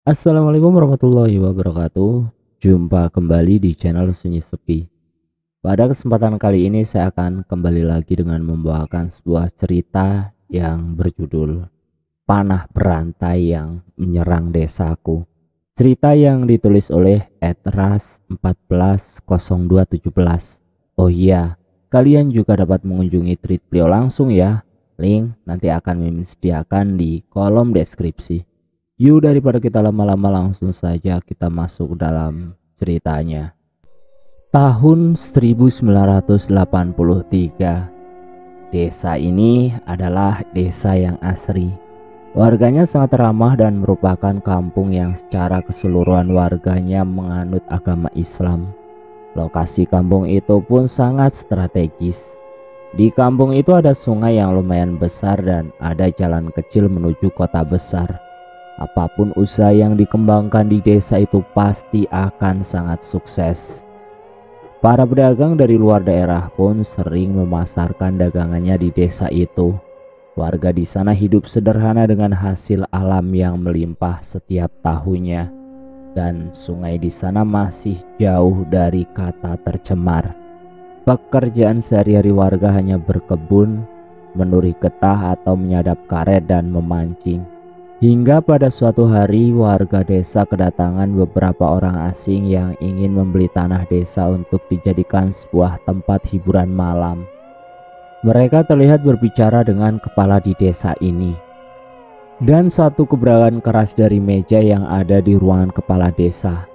Assalamualaikum warahmatullahi wabarakatuh. Jumpa kembali di channel Sunyi Sepi. Pada kesempatan kali ini saya akan kembali lagi dengan membawakan sebuah cerita yang berjudul Panah Berantai yang Menyerang Desaku. Cerita yang ditulis oleh @ras140217. Oh iya, kalian juga dapat mengunjungi tweet beliau langsung ya. Link nanti akan mimin sediakan di kolom deskripsi. Yuk daripada kita lama-lama langsung saja kita masuk dalam ceritanya. Tahun 1983. Desa ini adalah desa yang asri. Warganya sangat ramah dan merupakan kampung yang secara keseluruhan warganya menganut agama Islam. Lokasi kampung itu pun sangat strategis. Di kampung itu ada sungai yang lumayan besar dan ada jalan kecil menuju kota besar. Apapun usaha yang dikembangkan di desa itu pasti akan sangat sukses. Para pedagang dari luar daerah pun sering memasarkan dagangannya di desa itu. Warga di sana hidup sederhana dengan hasil alam yang melimpah setiap tahunnya. Dan sungai di sana masih jauh dari kata tercemar. Pekerjaan sehari-hari warga hanya berkebun, menuri getah atau menyadap karet dan memancing. Hingga pada suatu hari warga desa kedatangan beberapa orang asing yang ingin membeli tanah desa untuk dijadikan sebuah tempat hiburan malam. Mereka terlihat berbicara dengan kepala di desa ini. Dan satu gebrakan keras dari meja yang ada di ruangan kepala desa.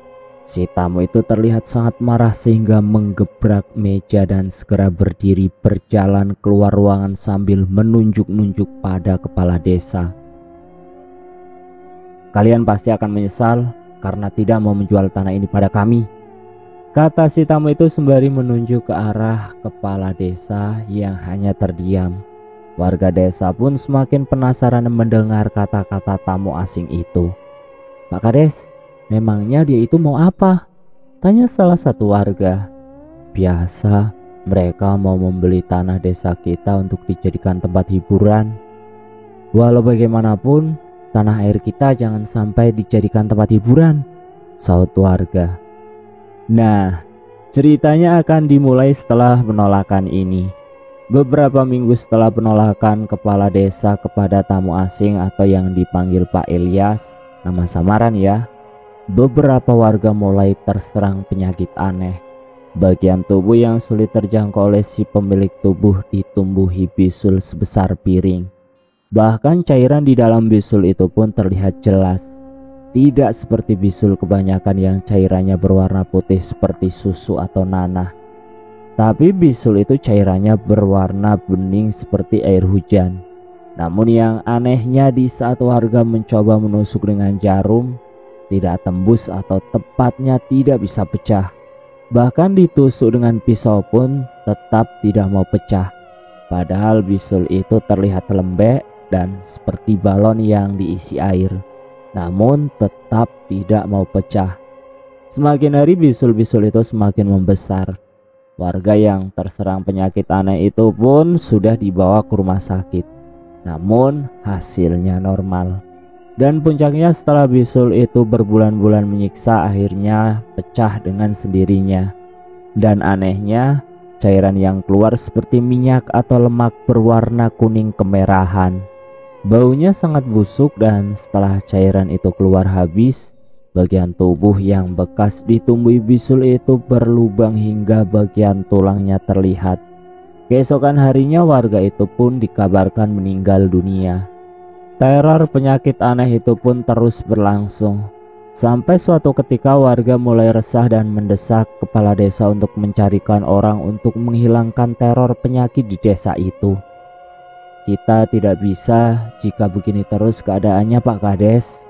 Si tamu itu terlihat sangat marah sehingga menggebrak meja dan segera berdiri berjalan keluar ruangan sambil menunjuk-nunjuk pada kepala desa. Kalian pasti akan menyesal karena tidak mau menjual tanah ini pada kami, kata si tamu itu sembari menunjuk ke arah kepala desa yang hanya terdiam. Warga desa pun semakin penasaran mendengar kata-kata tamu asing itu. Pak Kades, memangnya dia itu mau apa? Tanya salah satu warga. Biasa, mereka mau membeli tanah desa kita untuk dijadikan tempat hiburan. Walau bagaimanapun, tanah air kita jangan sampai dijadikan tempat hiburan, saut warga. Nah, ceritanya akan dimulai setelah penolakan ini. Beberapa minggu setelah penolakan kepala desa kepada tamu asing atau yang dipanggil Pak Ilyas, nama samaran ya, beberapa warga mulai terserang penyakit aneh. Bagian tubuh yang sulit terjangkau oleh si pemilik tubuh ditumbuhi bisul sebesar piring. Bahkan cairan di dalam bisul itu pun terlihat jelas. Tidak seperti bisul kebanyakan yang cairannya berwarna putih seperti susu atau nanah. Tapi bisul itu cairannya berwarna bening seperti air hujan. Namun yang anehnya di saat warga mencoba menusuk dengan jarum, tidak tembus atau tepatnya tidak bisa pecah. Bahkan ditusuk dengan pisau pun tetap tidak mau pecah. Padahal bisul itu terlihat lembek dan seperti balon yang diisi air, namun tetap tidak mau pecah. Semakin hari bisul-bisul itu semakin membesar. Warga yang terserang penyakit aneh itu pun sudah dibawa ke rumah sakit, namun hasilnya normal. Dan puncaknya setelah bisul itu berbulan-bulan menyiksa, akhirnya pecah dengan sendirinya. Dan anehnya, cairan yang keluar seperti minyak atau lemak berwarna kuning kemerahan. Baunya sangat busuk dan setelah cairan itu keluar habis, bagian tubuh yang bekas ditumbuhi bisul itu berlubang hingga bagian tulangnya terlihat. Keesokan harinya warga itu pun dikabarkan meninggal dunia. Teror penyakit aneh itu pun terus berlangsung. Sampai suatu ketika warga mulai resah dan mendesak kepala desa untuk mencarikan orang untuk menghilangkan teror penyakit di desa itu. Kita tidak bisa jika begini terus keadaannya, Pak Kades.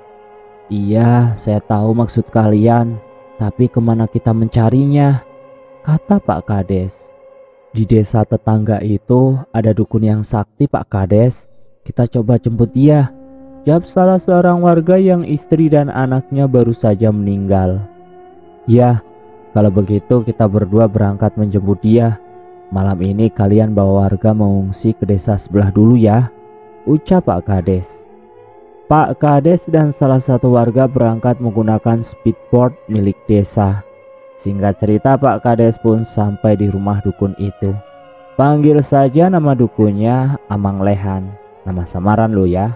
Iya, saya tahu maksud kalian, tapi kemana kita mencarinya? Kata Pak Kades. Di desa tetangga itu ada dukun yang sakti, Pak Kades. Kita coba jemput dia, jawab salah seorang warga yang istri dan anaknya baru saja meninggal. Ya, kalau begitu kita berdua berangkat menjemput dia. Malam ini kalian bawa warga mengungsi ke desa sebelah dulu ya, ucap Pak Kades. Pak Kades dan salah satu warga berangkat menggunakan speedboat milik desa. Singkat cerita, Pak Kades pun sampai di rumah dukun itu. Panggil saja nama dukunnya Amang Lehan. Nama samaran lo ya.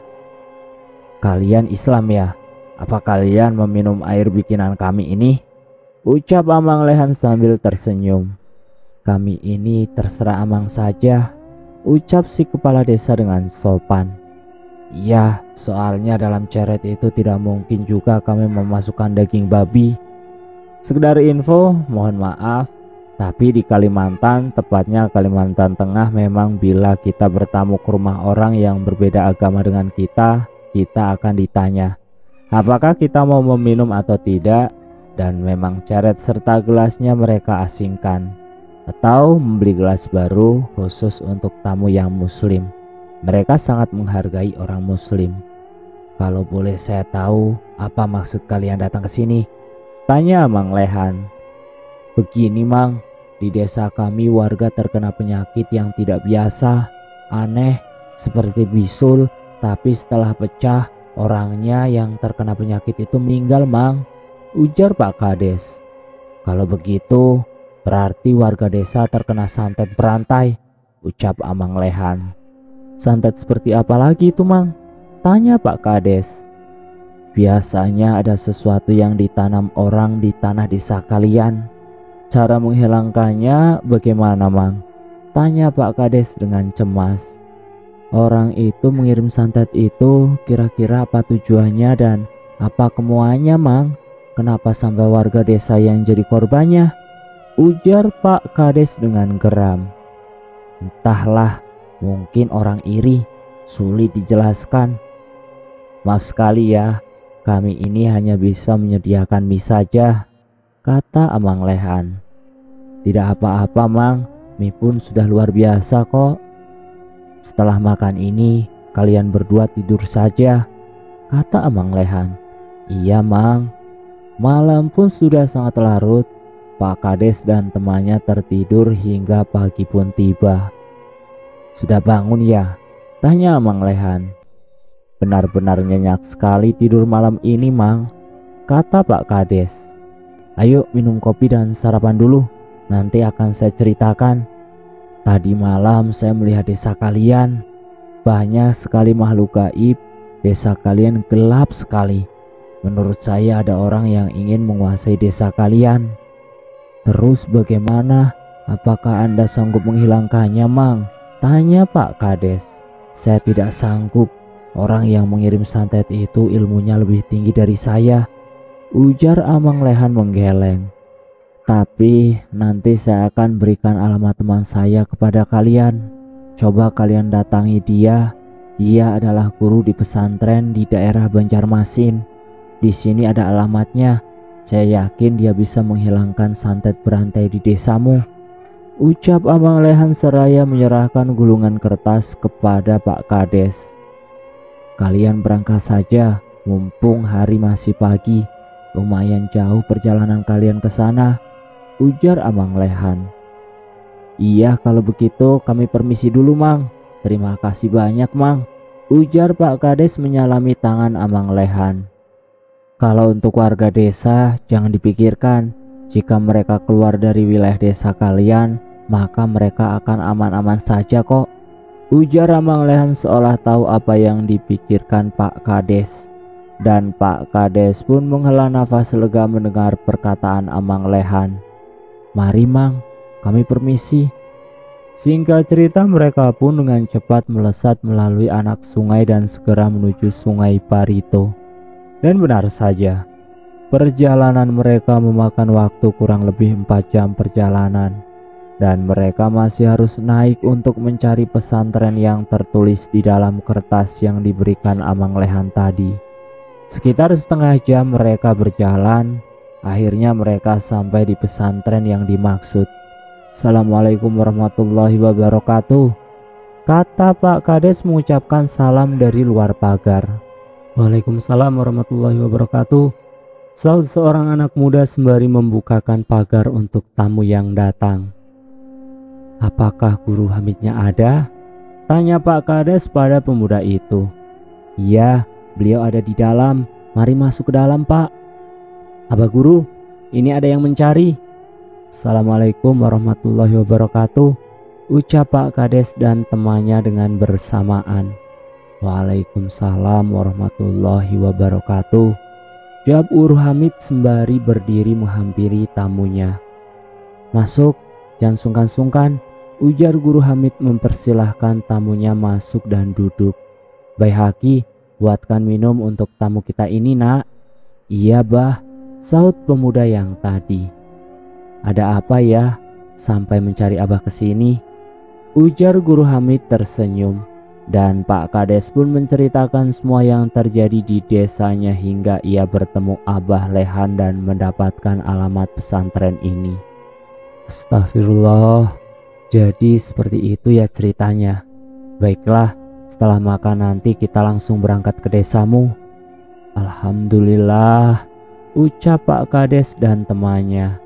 Kalian Islam ya? Apa kalian meminum air bikinan kami ini? Ucap Amang Lehan sambil tersenyum. Kami ini terserah Amang saja, ucap si kepala desa dengan sopan. Ya, soalnya dalam ceret itu tidak mungkin juga kami memasukkan daging babi. Sekedar info, mohon maaf, tapi di Kalimantan, tepatnya Kalimantan Tengah, memang bila kita bertamu ke rumah orang yang berbeda agama dengan kita akan ditanya apakah kita mau meminum atau tidak, dan memang ceret serta gelasnya mereka asingkan atau membeli gelas baru khusus untuk tamu yang muslim. Mereka sangat menghargai orang muslim. Kalau boleh saya tahu, apa maksud kalian datang ke sini? Tanya Mang Lehan. Begini Mang, di desa kami warga terkena penyakit yang tidak biasa, aneh, seperti bisul, tapi setelah pecah, orangnya yang terkena penyakit itu meninggal Mang, ujar Pak Kades. Kalau begitu, berarti warga desa terkena santet berantai, ucap Amang Lehan. Santet seperti apa lagi itu Mang? Tanya Pak Kades. Biasanya ada sesuatu yang ditanam orang di tanah desa kalian. Cara menghilangkannya bagaimana Mang? Tanya Pak Kades dengan cemas. Orang itu mengirim santet itu kira-kira apa tujuannya dan apa kemuanya Mang? Kenapa sampai warga desa yang jadi korbannya? Ujar Pak Kades dengan geram. Entahlah, mungkin orang iri, sulit dijelaskan. Maaf sekali ya, kami ini hanya bisa menyediakan mie saja, kata Amang Lehan. Tidak apa-apa Mang, mie pun sudah luar biasa kok. Setelah makan ini, kalian berdua tidur saja, kata Amang Lehan. Iya Mang. Malam pun sudah sangat larut. Pak Kades dan temannya tertidur hingga pagi pun tiba. Sudah bangun ya? Tanya Amang Lehan. Benar-benar nyenyak sekali tidur malam ini Mang, kata Pak Kades. Ayo minum kopi dan sarapan dulu, nanti akan saya ceritakan. Tadi malam saya melihat desa kalian, banyak sekali makhluk gaib, desa kalian gelap sekali. Menurut saya ada orang yang ingin menguasai desa kalian. Terus bagaimana? Apakah Anda sanggup menghilangkannya Mang? Tanya Pak Kades. Saya tidak sanggup. Orang yang mengirim santet itu ilmunya lebih tinggi dari saya, ujar Amang Lehan menggeleng. Tapi nanti saya akan berikan alamat teman saya kepada kalian. Coba kalian datangi dia. Dia adalah guru di pesantren di daerah Banjarmasin. Di sini ada alamatnya. Saya yakin dia bisa menghilangkan santet berantai di desamu, ucap Amang Lehan seraya menyerahkan gulungan kertas kepada Pak Kades. Kalian berangkat saja, mumpung hari masih pagi. Lumayan jauh perjalanan kalian ke sana, ujar Amang Lehan. Iya kalau begitu kami permisi dulu Mang. Terima kasih banyak Mang, ujar Pak Kades menyalami tangan Amang Lehan. Kalau untuk warga desa jangan dipikirkan. Jika mereka keluar dari wilayah desa kalian, maka mereka akan aman-aman saja kok, ujar Amang Lehan seolah tahu apa yang dipikirkan Pak Kades. Dan Pak Kades pun menghela nafas lega mendengar perkataan Amang Lehan. Mari Mang, kami permisi. Singkat cerita mereka pun dengan cepat melesat melalui anak sungai dan segera menuju Sungai Barito. Dan benar saja, perjalanan mereka memakan waktu kurang lebih 4 jam perjalanan. Dan mereka masih harus naik untuk mencari pesantren yang tertulis di dalam kertas yang diberikan Amang Lehan tadi. Sekitar setengah jam mereka berjalan. Akhirnya mereka sampai di pesantren yang dimaksud. Assalamualaikum warahmatullahi wabarakatuh, kata Pak Kades mengucapkan salam dari luar pagar. Waalaikumsalam warahmatullahi wabarakatuh, saud seorang anak muda sembari membukakan pagar untuk tamu yang datang. Apakah Guru Hamidnya ada? Tanya Pak Kades pada pemuda itu. Iya, beliau ada di dalam. Mari masuk ke dalam, Pak. Abah Guru, ini ada yang mencari. Assalamualaikum warahmatullahi wabarakatuh, ucap Pak Kades dan temannya dengan bersamaan. Waalaikumsalam warahmatullahi wabarakatuh, jawab Guru Hamid sembari berdiri menghampiri tamunya. Masuk, jangan sungkan-sungkan, ujar Guru Hamid mempersilahkan tamunya masuk dan duduk. Baihaqi, buatkan minum untuk tamu kita ini, Nak. Iya, Bah, sahut pemuda yang tadi. Ada apa ya sampai mencari Abah ke sini? Ujar Guru Hamid tersenyum, dan Pak Kades pun menceritakan semua yang terjadi di desanya hingga ia bertemu Abah Lehan dan mendapatkan alamat pesantren ini. Astagfirullah, jadi seperti itu ya ceritanya. Baiklah, setelah makan nanti kita langsung berangkat ke desamu. Alhamdulillah, ucap Pak Kades dan temannya.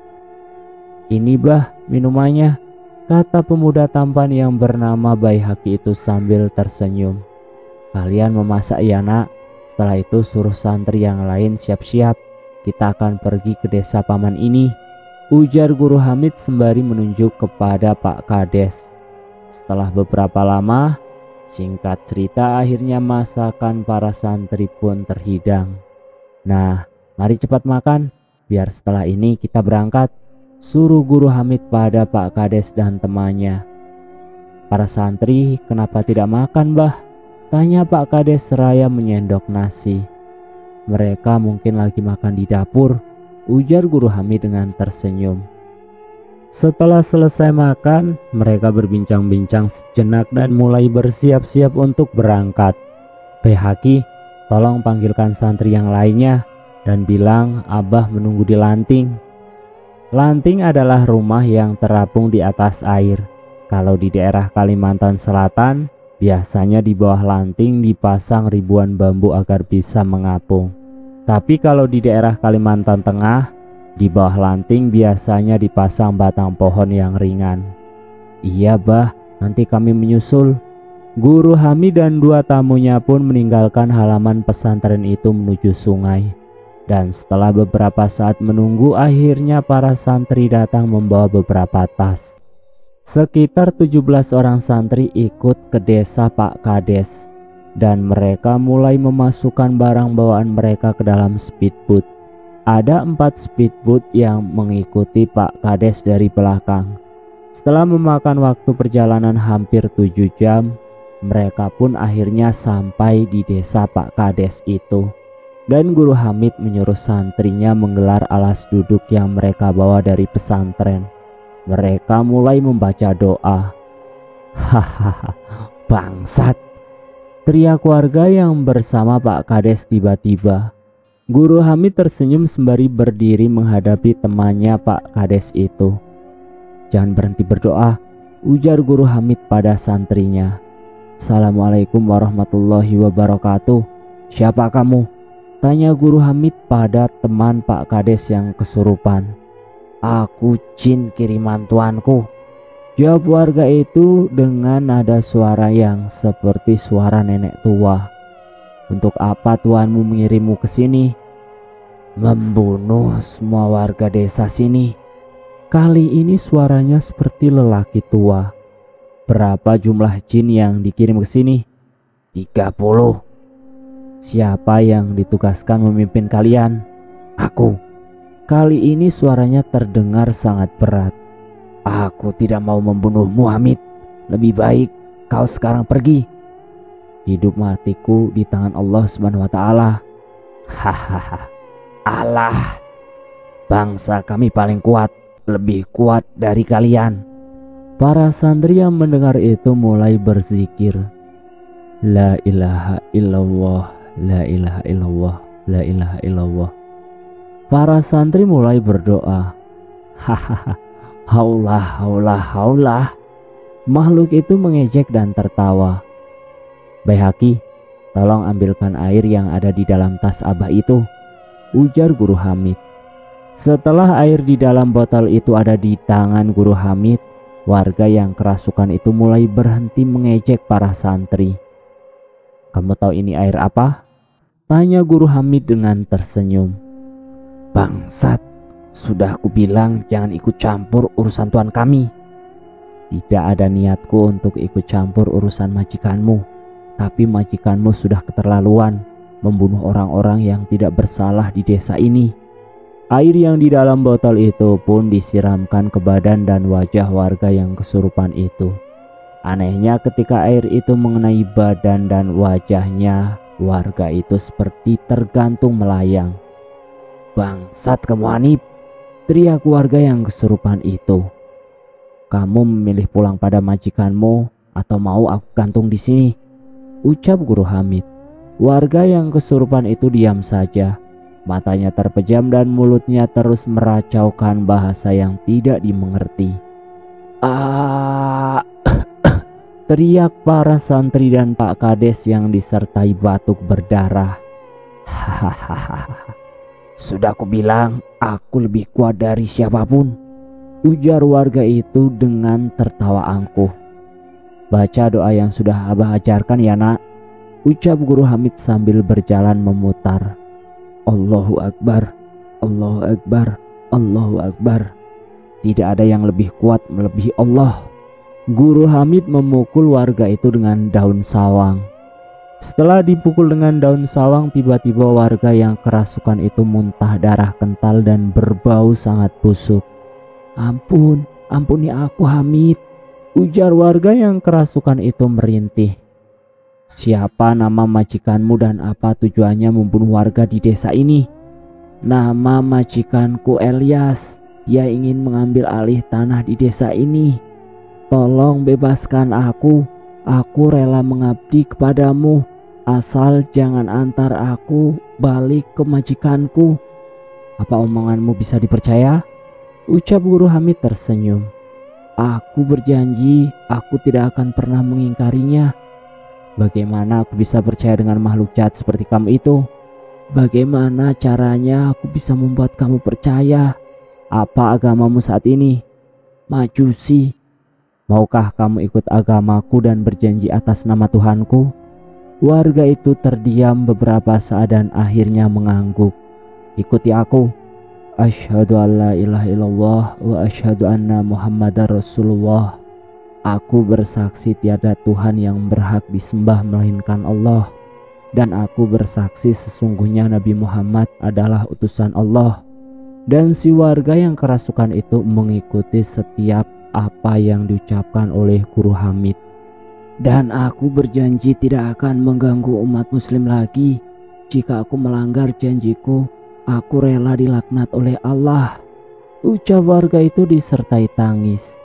Ini Bah minumannya, kata pemuda tampan yang bernama Baihaqi itu sambil tersenyum. Kalian memasak ya, Nak. Setelah itu suruh santri yang lain siap-siap. Kita akan pergi ke desa paman ini, ujar Guru Hamid sembari menunjuk kepada Pak Kades. Setelah beberapa lama, singkat cerita akhirnya masakan para santri pun terhidang. Nah, mari cepat makan, biar setelah ini kita berangkat, suruh Guru Hamid pada Pak Kades dan temannya. Para santri kenapa tidak makan, Bah? Tanya Pak Kades seraya menyendok nasi. Mereka mungkin lagi makan di dapur, ujar Guru Hamid dengan tersenyum. Setelah selesai makan, mereka berbincang-bincang sejenak dan mulai bersiap-siap untuk berangkat. Baihaqi, tolong panggilkan santri yang lainnya dan bilang Abah menunggu di lanting. Lanting adalah rumah yang terapung di atas air. Kalau di daerah Kalimantan Selatan, biasanya di bawah lanting dipasang ribuan bambu agar bisa mengapung. Tapi kalau di daerah Kalimantan Tengah, di bawah lanting biasanya dipasang batang pohon yang ringan. Iya, Bah, nanti kami menyusul. Guru Hamid dan dua tamunya pun meninggalkan halaman pesantren itu menuju sungai. Dan setelah beberapa saat menunggu, akhirnya para santri datang membawa beberapa tas. Sekitar 17 orang santri ikut ke desa Pak Kades, dan mereka mulai memasukkan barang bawaan mereka ke dalam speedboat. Ada 4 speedboat yang mengikuti Pak Kades dari belakang. Setelah memakan waktu perjalanan hampir 7 jam, mereka pun akhirnya sampai di desa Pak Kades itu. Dan Guru Hamid menyuruh santrinya menggelar alas duduk yang mereka bawa dari pesantren. Mereka mulai membaca doa. Hahaha, bangsat, teriak warga yang bersama Pak Kades tiba-tiba. Guru Hamid tersenyum sembari berdiri menghadapi temannya Pak Kades itu. Jangan berhenti berdoa, ujar Guru Hamid pada santrinya. Assalamualaikum warahmatullahi wabarakatuh. Siapa kamu? Tanya Guru Hamid pada teman Pak Kades yang kesurupan. Aku jin kiriman tuanku, jawab warga itu dengan nada suara yang seperti suara nenek tua. Untuk apa tuanmu mengirimmu ke sini? Membunuh semua warga desa sini. Kali ini suaranya seperti lelaki tua. Berapa jumlah jin yang dikirim ke sini? 30. Siapa yang ditugaskan memimpin kalian? Aku. Kali ini suaranya terdengar sangat berat. Aku tidak mau membunuhmu, Hamid. Lebih baik kau sekarang pergi. Hidup matiku di tangan Allah Subhanahu wa taala. Hahaha. Allah. Bangsa kami paling kuat, lebih kuat dari kalian. Para santri yang mendengar itu mulai berzikir. La ilaha illallah. La ilaha illallah, la ilaha illallah. Para santri mulai berdoa. Hahaha, haulah, haulah, haulah. Makhluk itu mengejek dan tertawa. Baihaqi, tolong ambilkan air yang ada di dalam tas Abah itu, ujar Guru Hamid. Setelah air di dalam botol itu ada di tangan Guru Hamid, warga yang kerasukan itu mulai berhenti mengejek para santri. Kamu tahu ini air apa? Tanya Guru Hamid dengan tersenyum. Bangsat, sudah aku bilang jangan ikut campur urusan tuan kami. Tidak ada niatku untuk ikut campur urusan majikanmu, tapi majikanmu sudah keterlaluan membunuh orang-orang yang tidak bersalah di desa ini. Air yang di dalam botol itu pun disiramkan ke badan dan wajah warga yang kesurupan itu. Anehnya ketika air itu mengenai badan dan wajahnya, warga itu seperti tergantung melayang. Bangsat kamu Hanif, teriak warga yang kesurupan itu. Kamu memilih pulang pada majikanmu atau mau aku gantung di sini? Ucap Guru Hamid. Warga yang kesurupan itu diam saja. Matanya terpejam dan mulutnya terus meracaukan bahasa yang tidak dimengerti. Ah! Teriak para santri dan Pak Kades yang disertai batuk berdarah. Hahaha. Sudah aku bilang aku lebih kuat dari siapapun, ujar warga itu dengan tertawa angkuh. Baca doa yang sudah Abah ajarkan ya nak, ucap Guru Hamid sambil berjalan memutar. Allahu Akbar, Allahu Akbar, Allahu Akbar. Tidak ada yang lebih kuat melebihi Allah. Guru Hamid memukul warga itu dengan daun sawang. Setelah dipukul dengan daun sawang, tiba-tiba warga yang kerasukan itu muntah darah kental dan berbau sangat busuk. Ampun, ampuni aku Hamid, ujar warga yang kerasukan itu merintih. Siapa nama majikanmu dan apa tujuannya membunuh warga di desa ini? Nama majikanku Elias, dia ingin mengambil alih tanah di desa ini. Tolong bebaskan aku rela mengabdi kepadamu, asal jangan antar aku balik ke majikanku. Apa omonganmu bisa dipercaya? Ucap Guru Hamid tersenyum. Aku berjanji aku tidak akan pernah mengingkarinya. Bagaimana aku bisa percaya dengan makhluk jahat seperti kamu itu? Bagaimana caranya aku bisa membuat kamu percaya? Apa agamamu saat ini? Majusi. Maukah kamu ikut agamaku dan berjanji atas nama Tuhanku? Warga itu terdiam beberapa saat dan akhirnya mengangguk. Ikuti aku. Asyhadu an la ilaha illallah wa asyhadu anna Muhammadar Rasulullah. Aku bersaksi tiada Tuhan yang berhak disembah melainkan Allah. Dan aku bersaksi sesungguhnya Nabi Muhammad adalah utusan Allah. Dan si warga yang kerasukan itu mengikuti setiap apa yang diucapkan oleh Guru Hamid. Dan aku berjanji tidak akan mengganggu umat muslim lagi. Jika aku melanggar janjiku, aku rela dilaknat oleh Allah, ucap warga itu disertai tangis.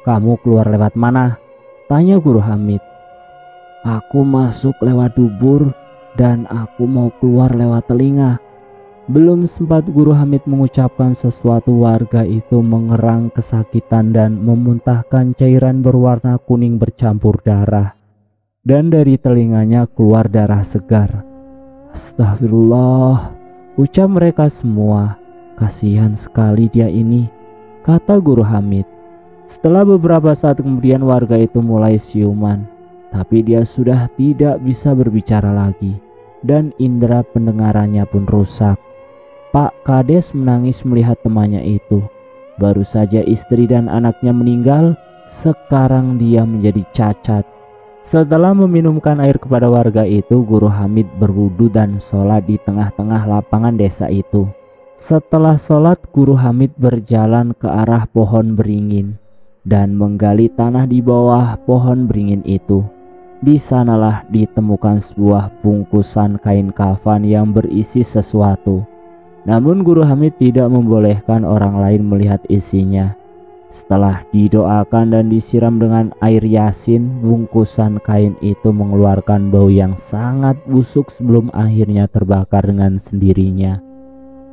Kamu keluar lewat mana? Tanya Guru Hamid. Aku masuk lewat dubur dan aku mau keluar lewat telinga. Belum sempat Guru Hamid mengucapkan sesuatu, warga itu mengerang kesakitan dan memuntahkan cairan berwarna kuning bercampur darah. Dan dari telinganya keluar darah segar. Astagfirullah, ucap mereka semua. Kasihan sekali dia ini, kata Guru Hamid. Setelah beberapa saat kemudian warga itu mulai siuman, tapi dia sudah tidak bisa berbicara lagi dan indera pendengarannya pun rusak. Pak Kades menangis melihat temannya itu. Baru saja istri dan anaknya meninggal, sekarang dia menjadi cacat. Setelah meminumkan air kepada warga itu, Guru Hamid berwudu dan sholat di tengah-tengah lapangan desa itu. Setelah sholat, Guru Hamid berjalan ke arah pohon beringin dan menggali tanah di bawah pohon beringin itu. Di sanalah ditemukan sebuah bungkusan kain kafan yang berisi sesuatu. Namun Guru Hamid tidak membolehkan orang lain melihat isinya. Setelah didoakan dan disiram dengan air yasin, bungkusan kain itu mengeluarkan bau yang sangat busuk sebelum akhirnya terbakar dengan sendirinya.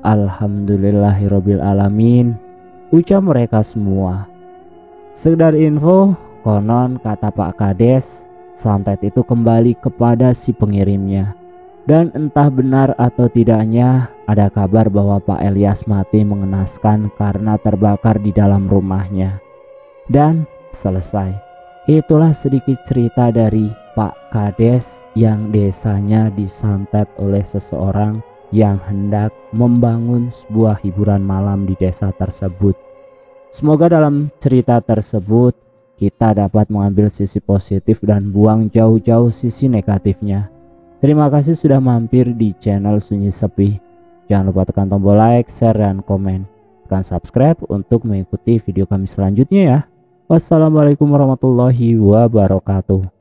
Alhamdulillahirabbil alamin, ucap mereka semua. Sekedar info, konon kata Pak Kades, santet itu kembali kepada si pengirimnya. Dan entah benar atau tidaknya, ada kabar bahwa Pak Elias mati mengenaskan karena terbakar di dalam rumahnya. Dan selesai. Itulah sedikit cerita dari Pak Kades yang desanya disantet oleh seseorang yang hendak membangun sebuah hiburan malam di desa tersebut. Semoga dalam cerita tersebut kita dapat mengambil sisi positif dan buang jauh-jauh sisi negatifnya. Terima kasih sudah mampir di channel Sunyi Sepi. Jangan lupa tekan tombol like, share, dan komen. Tekan subscribe untuk mengikuti video kami selanjutnya ya. Wassalamualaikum warahmatullahi wabarakatuh.